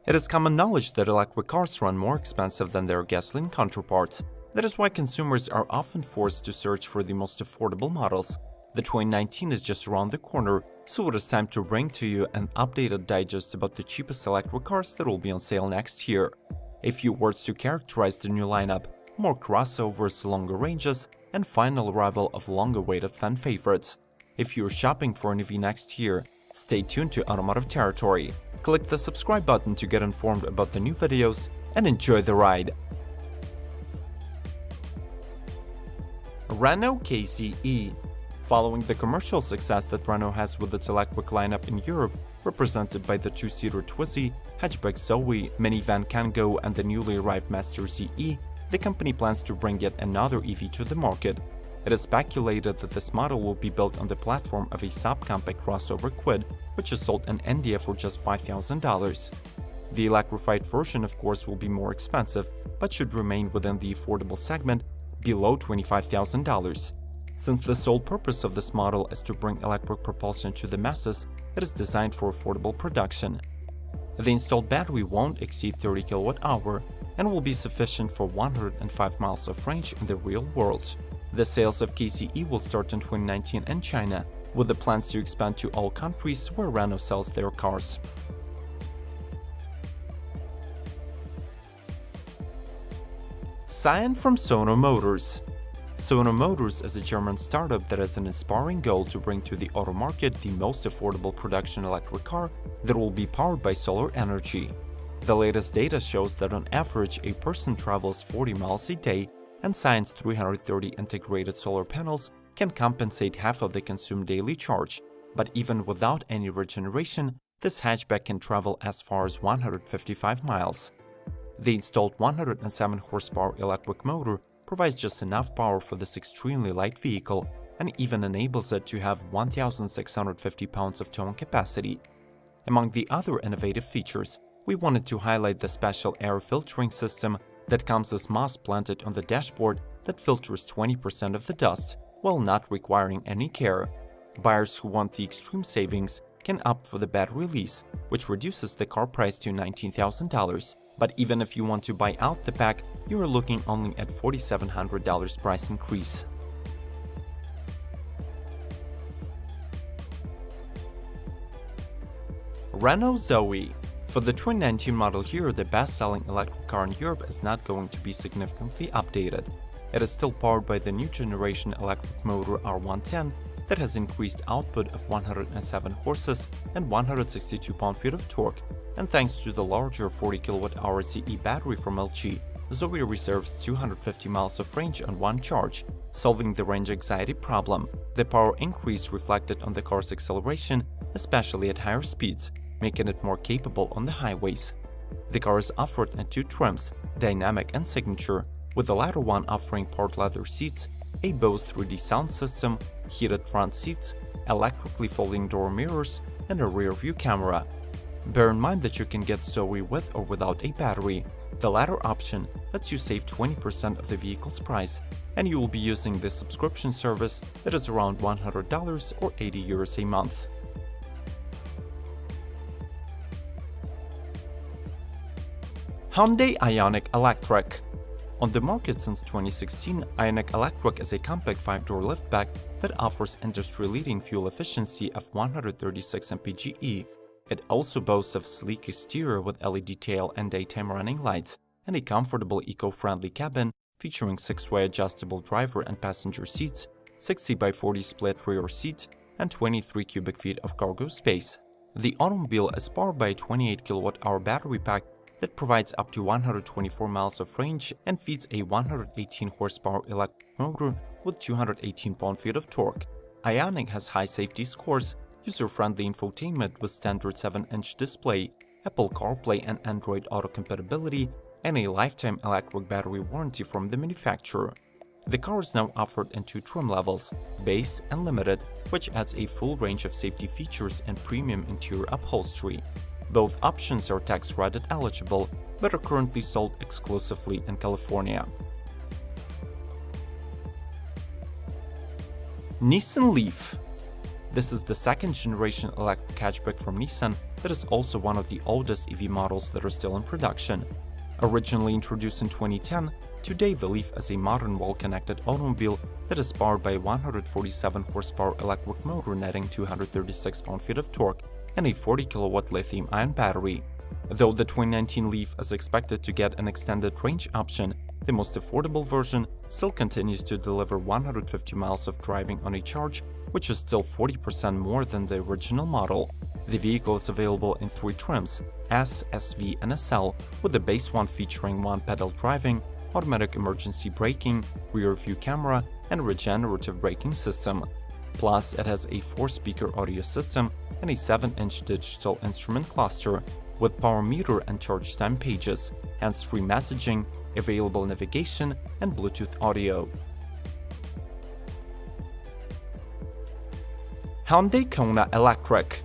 It is common knowledge that electric cars run more expensive than their gasoline counterparts. That is why consumers are often forced to search for the most affordable models. The 2019 is just around the corner, so it is time to bring to you an updated digest about the cheapest electric cars that will be on sale next year. A few words to characterize the new lineup: more crossovers, longer ranges, and final arrival of long-awaited fan favorites. If you're shopping for an EV next year, stay tuned to Automotive Territory. Click the subscribe button to get informed about the new videos and enjoy the ride. Renault KCE. Following the commercial success that Renault has with its electric lineup in Europe, represented by the two-seater Twizy, hatchback Zoe, minivan Kangoo, and the newly arrived Master ZE, the company plans to bring yet another EV to the market. It is speculated that this model will be built on the platform of a subcompact crossover Kwid, which is sold in India for just $5,000. The electrified version, of course, will be more expensive, but should remain within the affordable segment, below $25,000. Since the sole purpose of this model is to bring electric propulsion to the masses, it is designed for affordable production. The installed battery won't exceed 30 kWh and will be sufficient for 105 miles of range in the real world. The sales of KCE will start in 2019 in China, with the plans to expand to all countries where Renault sells their cars. Scion from Sono Motors. Sono Motors is a German startup that has an inspiring goal to bring to the auto market the most affordable production electric car that will be powered by solar energy. The latest data shows that on average a person travels 40 miles a day, and Scion's 330 integrated solar panels can compensate half of the consumed daily charge. But even without any regeneration, this hatchback can travel as far as 155 miles. The installed 107 horsepower electric motor provides just enough power for this extremely light vehicle and even enables it to have 1,650 pounds of towing capacity. Among the other innovative features, we wanted to highlight the special air filtering system that comes as moss planted on the dashboard that filters 20% of the dust, while not requiring any care. Buyers who want the extreme savings can opt for the battery lease, which reduces the car price to $19,000. But even if you want to buy out the pack, you are looking only at $4,700 price increase. Renault Zoe. For the 2019 model year, the best-selling electric car in Europe is not going to be significantly updated. It is still powered by the new generation electric motor R110 that has increased output of 107 horses and 162 pound-feet of torque, and thanks to the larger 40 kWh CE battery from LG, Zoe reserves 250 miles of range on one charge, solving the range anxiety problem. The power increase reflected on the car's acceleration, especially at higher speeds, making it more capable on the highways. The car is offered in two trims, Dynamic and Signature, with the latter one offering part leather seats, a Bose 3D sound system, heated front seats, electrically folding door mirrors, and a rear-view camera. Bear in mind that you can get Zoe with or without a battery. The latter option lets you save 20% of the vehicle's price, and you will be using the subscription service that is around $100 or 80 euros a month. Hyundai Ioniq Electric. On the market since 2016, Ioniq Electric is a compact 5-door liftback that offers industry-leading fuel efficiency of 136 mpge. It also boasts of sleek exterior with LED tail and daytime running lights, and a comfortable eco-friendly cabin featuring 6-way adjustable driver and passenger seats, 60 by 40 split rear seats, and 23 cubic feet of cargo space. The automobile is powered by a 28 kWh battery pack that provides up to 124 miles of range and feeds a 118 horsepower electric motor with 218 pound-feet of torque. Ioniq has high safety scores, user-friendly infotainment with standard 7-inch display, Apple CarPlay and Android Auto compatibility, and a lifetime electric battery warranty from the manufacturer. The car is now offered in two trim levels, Base and Limited, which adds a full range of safety features and premium interior upholstery. Both options are tax credit eligible, but are currently sold exclusively in California. Nissan Leaf. This is the second-generation electric hatchback from Nissan that is also one of the oldest EV models that are still in production. Originally introduced in 2010, today the Leaf is a modern, well-connected automobile that is powered by a 147 horsepower electric motor netting 236 pound-feet of torque and a 40 kilowatt lithium-ion battery. Though the 2019 Leaf is expected to get an extended range option, the most affordable version still continues to deliver 150 miles of driving on a charge, which is still 40% more than the original model. The vehicle is available in 3 trims, S, SV and SL, with the base one featuring one-pedal driving, automatic emergency braking, rear-view camera and regenerative braking system. Plus, it has a 4-speaker audio system and a 7-inch digital instrument cluster, with power meter and charge time pages, hands-free messaging, available navigation and Bluetooth audio. Hyundai Kona Electric.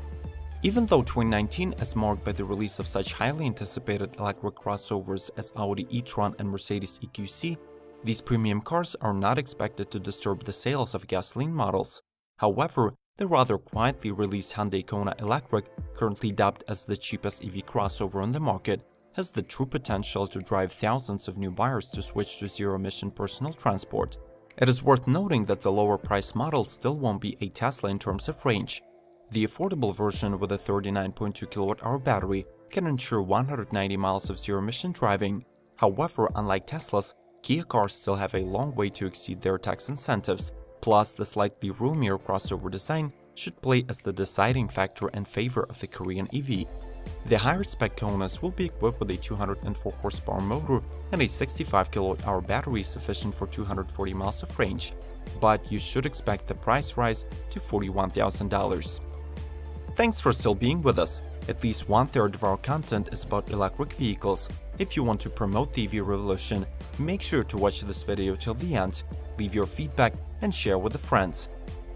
Even though 2019 is marked by the release of such highly anticipated electric crossovers as Audi e-tron and Mercedes EQC, these premium cars are not expected to disturb the sales of gasoline models. However, the rather quietly released Hyundai Kona Electric, currently dubbed as the cheapest EV crossover on the market, has the true potential to drive thousands of new buyers to switch to zero-emission personal transport. It is worth noting that the lower-priced model still won't be a Tesla in terms of range. The affordable version with a 39.2 kWh battery can ensure 190 miles of zero-emission driving. However, unlike Teslas, Kia cars still have a long way to exceed their tax incentives. Plus, the slightly roomier crossover design should play as the deciding factor in favor of the Korean EV. The higher-spec Konas will be equipped with a 204 horsepower motor and a 65 kWh battery sufficient for 240 miles of range, but you should expect the price rise to $41,000. Thanks for still being with us. At least 1/3 of our content is about electric vehicles. If you want to promote the EV revolution, make sure to watch this video till the end, leave your feedback and share with the friends.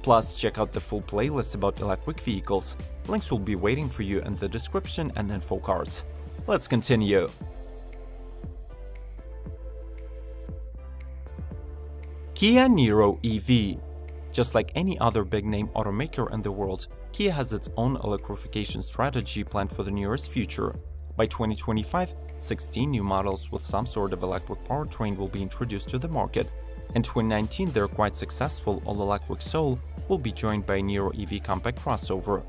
Plus, check out the full playlist about electric vehicles. Links will be waiting for you in the description and info cards. Let's continue. Kia Niro EV. Just like any other big-name automaker in the world, Kia has its own electrification strategy planned for the nearest future. By 2025, 16 new models with some sort of electric powertrain will be introduced to the market. In 2019, their quite successful all-electric Soul will be joined by a Niro EV compact crossover.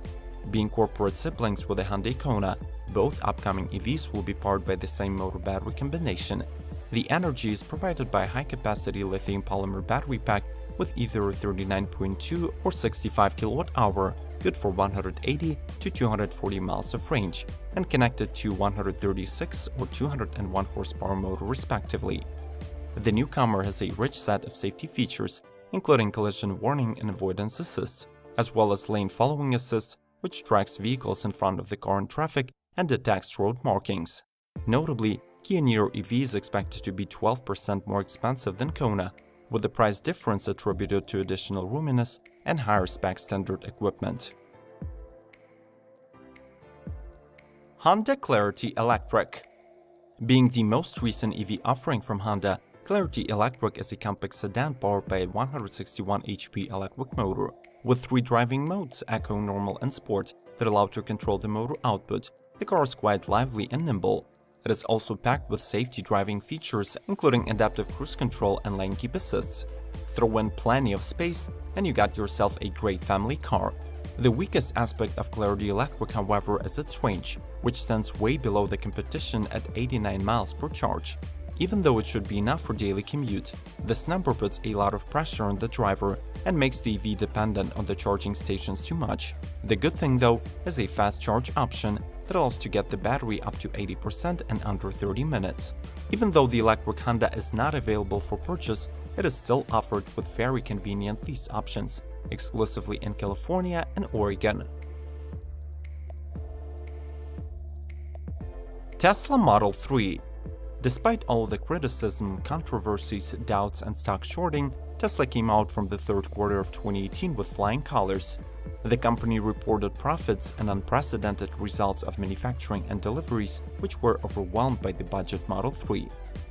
Being corporate siblings with the Hyundai Kona, both upcoming EVs will be powered by the same motor-battery combination. The energy is provided by a high-capacity lithium polymer battery pack with either 39.2 or 65 kWh, good for 180 to 240 miles of range, and connected to 136 or 201 horsepower motor respectively. The newcomer has a rich set of safety features, including collision warning and avoidance assist, as well as lane following assist, which tracks vehicles in front of the car in traffic and detects road markings. Notably, Kia Niro EV is expected to be 12% more expensive than Kona, with the price difference attributed to additional roominess and higher spec standard equipment. Honda Clarity Electric. Being the most recent EV offering from Honda, Clarity Electric is a compact sedan powered by a 161 HP electric motor, with 3 driving modes, Eco, Normal and Sport, that allow to control the motor output. The car is quite lively and nimble. It is also packed with safety driving features, including adaptive cruise control and lane keep assists. Throw in plenty of space and you got yourself a great family car. The weakest aspect of Clarity Electric, however, is its range, which stands way below the competition at 89 miles per charge. Even though it should be enough for daily commute, this number puts a lot of pressure on the driver and makes the EV dependent on the charging stations too much. The good thing, though, is a fast charge option that allows to get the battery up to 80% in under 30 minutes. Even though the electric Honda is not available for purchase, it is still offered with very convenient lease options, exclusively in California and Oregon. Tesla Model 3. Despite all the criticism, controversies, doubts, and stock shorting, Tesla came out from the third quarter of 2018 with flying colors. The company reported profits and unprecedented results of manufacturing and deliveries, which were overwhelmed by the budget Model 3.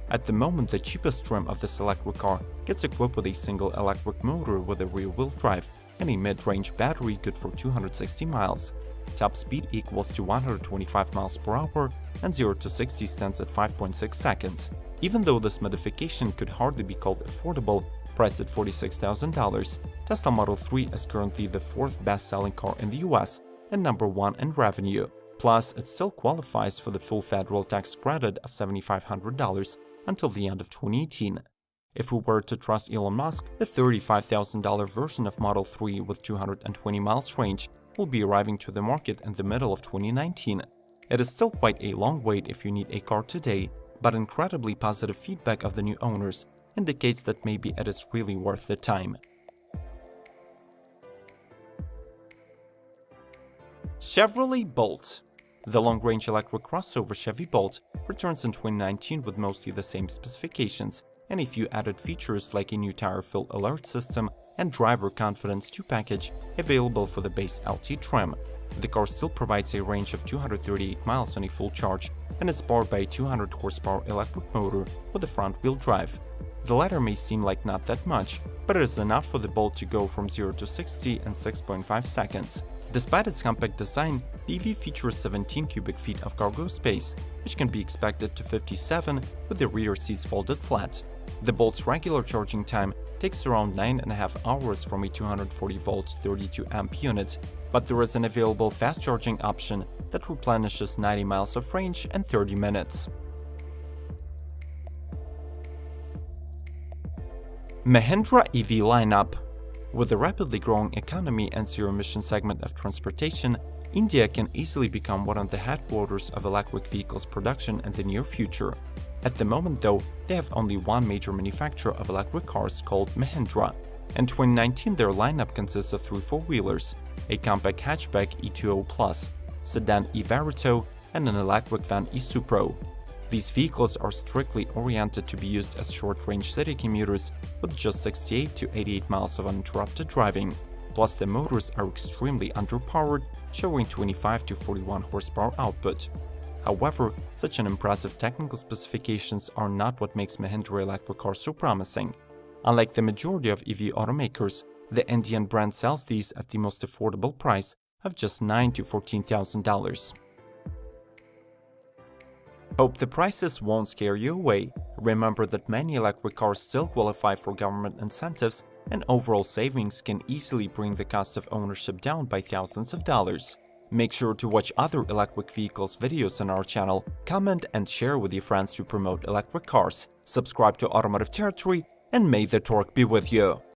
At the moment, the cheapest trim of this electric car gets equipped with a single electric motor with a rear-wheel drive, and a mid-range battery good for 260 miles. Top speed equals to 125 miles per hour, and 0 to 60 stands at 5.6 seconds. Even though this modification could hardly be called affordable, priced at $46,000, Tesla Model 3 is currently the fourth best-selling car in the US and number one in revenue. Plus, it still qualifies for the full federal tax credit of $7,500 until the end of 2018. If we were to trust Elon Musk, the $35,000 version of Model 3 with 220 miles range will be arriving to the market in the middle of 2019. It is still quite a long wait if you need a car today, but incredibly positive feedback of the new owners indicates that maybe it is really worth the time. Chevrolet Bolt. The long-range electric crossover Chevy Bolt returns in 2019 with mostly the same specifications and a few added features like a new tire fill alert system and driver confidence 2 package available for the base LT trim. The car still provides a range of 238 miles on a full charge and is powered by a 200 horsepower electric motor with a front-wheel drive. The latter may seem like not that much, but it is enough for the Bolt to go from 0 to 60 in 6.5 seconds. Despite its compact design, the EV features 17 cubic feet of cargo space, which can be expected to 57 with the rear seats folded flat. The Bolt's regular charging time takes around 9.5 hours from a 240-volt 32-amp unit, but there is an available fast charging option that replenishes 90 miles of range in 30 minutes. Mahindra EV lineup. With a rapidly growing economy and zero-emission segment of transportation, India can easily become one of the headquarters of electric vehicles production in the near future. At the moment, though, they have only one major manufacturer of electric cars called Mahindra. In 2019, their lineup consists of 3 four-wheelers, a compact hatchback E2O Plus, sedan E-Verito, and an electric van E-Supro. These vehicles are strictly oriented to be used as short-range city commuters with just 68 to 88 miles of uninterrupted driving. Plus, the motors are extremely underpowered, showing 25 to 41 horsepower output. However, such an impressive technical specifications are not what makes Mahindra electric cars so promising. Unlike the majority of EV automakers, the Indian brand sells these at the most affordable price of just $9,000 to $14,000. Hope the prices won't scare you away. Remember that many electric cars still qualify for government incentives, and overall savings can easily bring the cost of ownership down by thousands of dollars. Make sure to watch other electric vehicles videos on our channel, comment and share with your friends to promote electric cars, subscribe to Automotive Territory, and may the torque be with you!